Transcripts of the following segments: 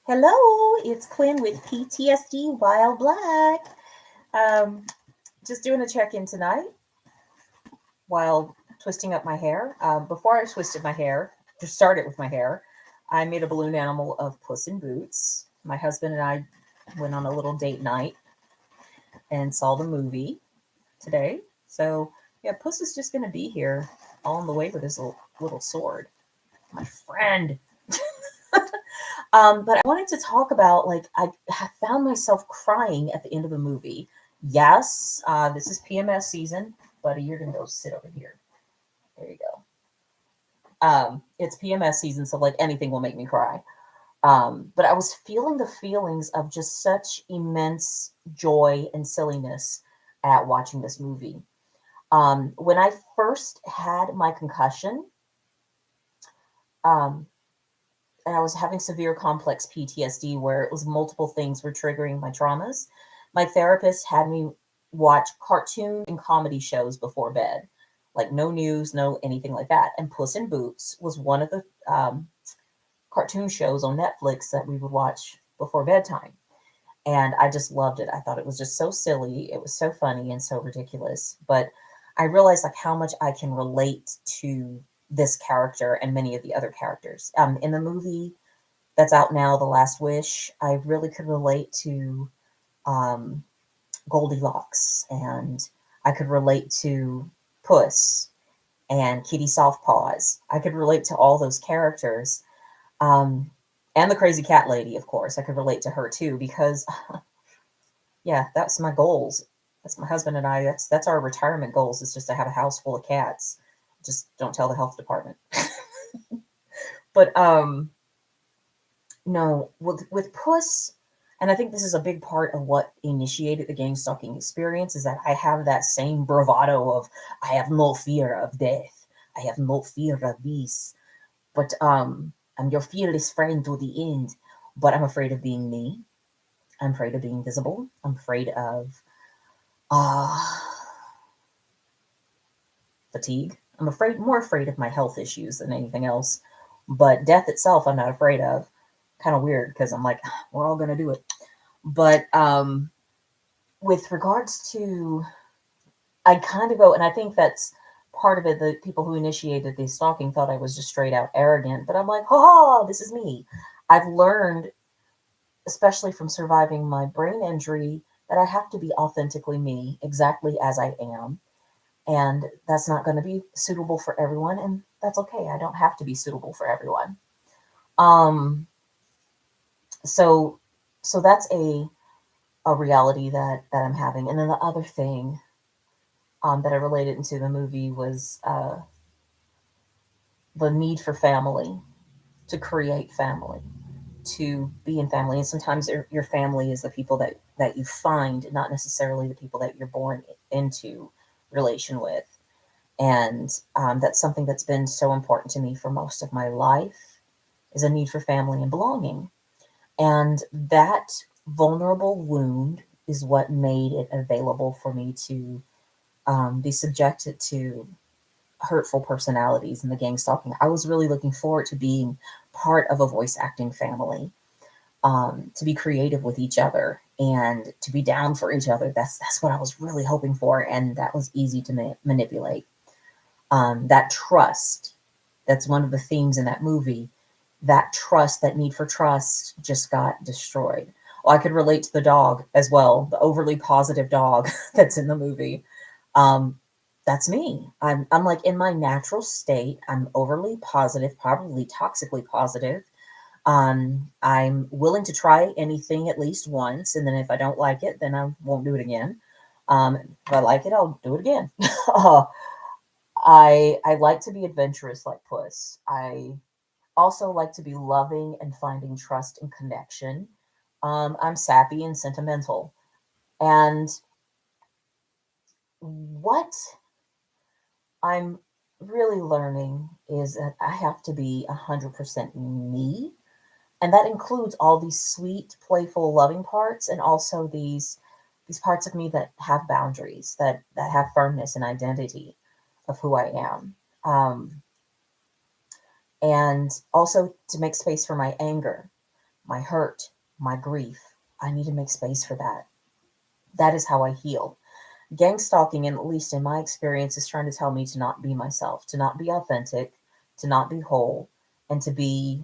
Hello, it's Quinn with PTSD While Black. Um, just doing a check in tonight while twisting up my hair. Before I twisted my hair, just started with my hair, I made a balloon animal of Puss in Boots. My husband and I went on a little date night and saw the movie today. So, yeah, Puss is just going to be here all on the way with his little sword. My friend. But I wanted to talk about I have found myself crying at the end of the movie. Yes, this is PMS season, buddy. You're gonna go sit over here. There you go. It's PMS season, so like anything will make me cry. But I was feeling the feelings of just such immense joy and silliness at watching this movie. When I first had my concussion, um, and I was having severe complex PTSD where it was multiple things were triggering my traumas. My therapist had me watch cartoon and comedy shows before bed, like no news, no anything like that. And Puss in Boots was one of the cartoon shows on Netflix that we would watch before bedtime. And I just loved it. I thought it was just so silly. It was so funny and so ridiculous. But I realized like how much I can relate to this character and many of the other characters. In the movie that's out now, The Last Wish, I really could relate to um, Goldilocks, and I could relate to Puss and Kitty Softpaws. I could relate to all those characters, um, and the crazy cat lady, of course. I could relate to her too because, yeah, that's my goals. That's my husband and I. That's our retirement goals. Is just to have a house full of cats. Just don't tell the health department. But no, with Puss, and I think this is a big part of what initiated the gang stalking experience is that I have that same bravado of I have no fear of death. I have no fear of this. But I'm your fearless friend to the end. But I'm afraid of being me. I'm afraid of being visible. I'm afraid of uh fatigue. I'm afraid more afraid of my health issues than anything else. But death itself I'm not afraid of. Kind of weird because I'm like, we're all gonna do it. But with regards to, I kind of go, and I think that's part of it. The people who initiated the stalking thought I was just straight out arrogant, but I'm like, ha, this is me. I've learned, especially from surviving my brain injury, that I have to be authentically me, exactly as I am. And that's not going to be suitable for everyone, and that's okay. I don't have to be suitable for everyone. Um, so, so that's a reality that I'm having. And then the other thing that I related into the movie was the need for family, to create family, to be in family. And sometimes your family is the people that you find, not necessarily the people that you're born into relation with. And that's something that's been so important to me for most of my life is a need for family and belonging. And that vulnerable wound is what made it available for me to be subjected to hurtful personalities and the gang stalking. I was really looking forward to being part of a voice acting family, to be creative with each other and to be down for each other. That's what I was really hoping for, and that was easy to manipulate. That trust, that's one of the themes in that movie. That trust, that need for trust, just got destroyed. Well, I could relate to the dog as well, the overly positive dog that's in the movie. Um, that's me. I'm like in my natural state. I'm overly positive, probably toxically positive. I'm willing to try anything at least once, and then if I don't like it, then I won't do it again. If I like it, I'll do it again. I like to be adventurous like Puss. I also like to be loving and finding trust and connection. I'm sappy and sentimental. And what I'm really learning is that I have to be 100% me. And that includes all these sweet, playful, loving parts, and also these parts of me that have boundaries, that have firmness and identity of who I am. And also to make space for my anger, my hurt, my grief. I need to make space for that. That is how I heal. Gang stalking, and at least in my experience, is trying to tell me to not be myself, to not be authentic, to not be whole, and to be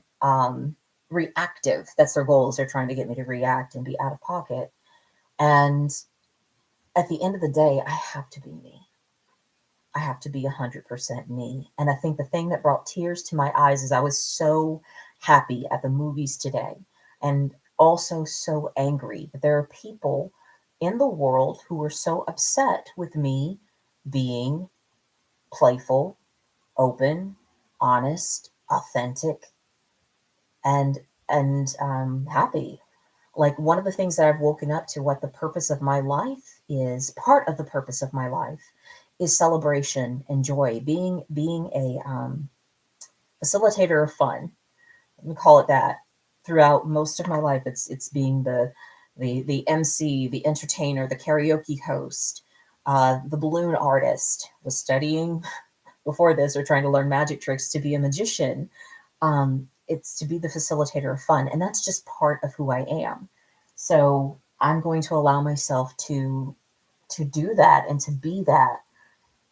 reactive. That's their goal, is they're trying to get me to react and be out of pocket. And at the end of the day, I have to be me. I have to be 100% me. And I think the thing that brought tears to my eyes is I was so happy at the movies today, and also so angry that there are people in the world who were so upset with me being playful, open, honest, authentic, and happy. Like, one of the things that I've woken up to, what the purpose of my life is, part of the purpose of my life is celebration and joy. Being a facilitator of fun, let me call it that. Throughout most of my life, it's being the MC, the entertainer, the karaoke host, the balloon artist. Was studying before this, or trying to learn magic tricks to be a magician. It's to be the facilitator of fun, and that's just part of who I am. So I'm going to allow myself to do that and to be that,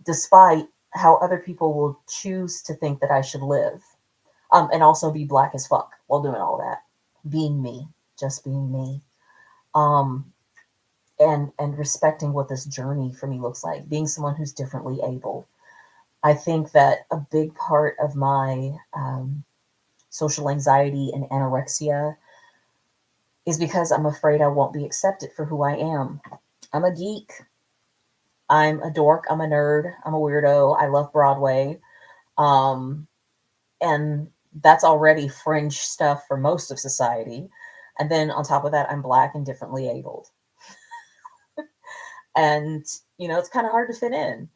despite how other people will choose to think that I should live. And also be black as fuck while doing all that. Being me, just being me. Um, and respecting what this journey for me looks like, being someone who's differently able. I think that a big part of my social anxiety and anorexia is because I'm afraid I won't be accepted for who I am. I'm a geek. I'm a dork. I'm a nerd. I'm a weirdo. I love Broadway. Um, and that's already fringe stuff for most of society. And then on top of that, I'm black and differently abled. And, it's kind of hard to fit in.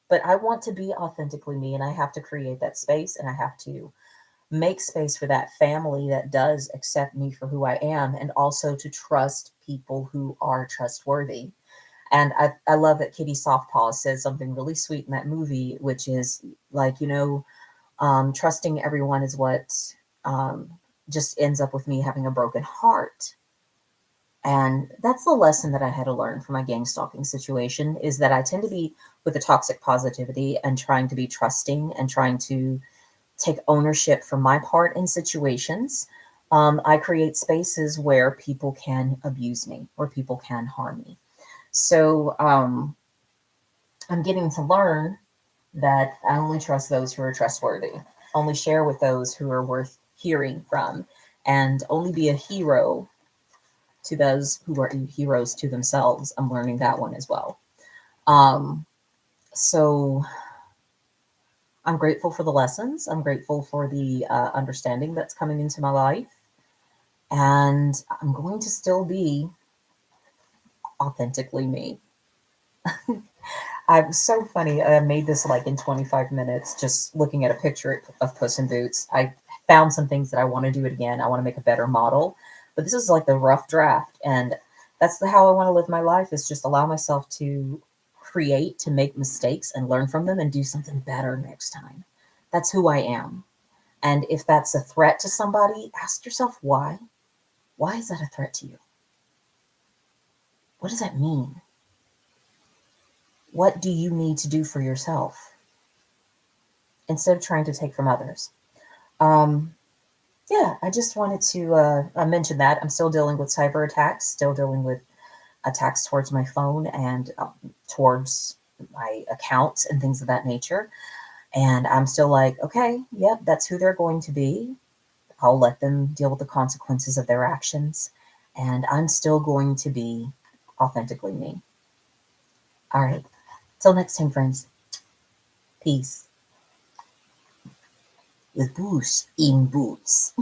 But I want to be authentically me, and I have to create that space, and I have to make space for that family that does accept me for who I am, and also to trust people who are trustworthy. And I love that Kitty Softpaw says something really sweet in that movie, which is like, trusting everyone is what um, just ends up with me having a broken heart. And that's the lesson that I had to learn from my gang stalking situation, is that I tend to be with the toxic positivity and trying to be trusting and trying to take ownership for my part in situations. I create spaces where people can abuse me, where people can harm me. So I'm getting to learn that I only trust those who are trustworthy, only share with those who are worth hearing from, and only be a hero to those who are heroes to themselves. I'm learning that one as well. Um, so I'm grateful for the lessons. I'm grateful for the understanding that's coming into my life. And I'm going to still be authentically me. I'm so funny. I made this like in 25 minutes, just looking at a picture of Puss in Boots. I found some things that I want to do it again. I want to make a better model, but this is like the rough draft. And that's how I want to live my life, is just allow myself to create, to make mistakes and learn from them and do something better next time. That's who I am. And if that's a threat to somebody, ask yourself why. Why is that a threat to you? What does that mean? What do you need to do for yourself instead of trying to take from others? Um, yeah, I just wanted to mention that I'm still dealing with cyber attacks, still dealing with attacks towards my phone and towards my accounts and things of that nature. And I'm still like, okay, yep, that's who they're going to be. I'll let them deal with the consequences of their actions. And I'm still going to be authentically me. All right. Till next time, friends. Peace. With Puss in Boots.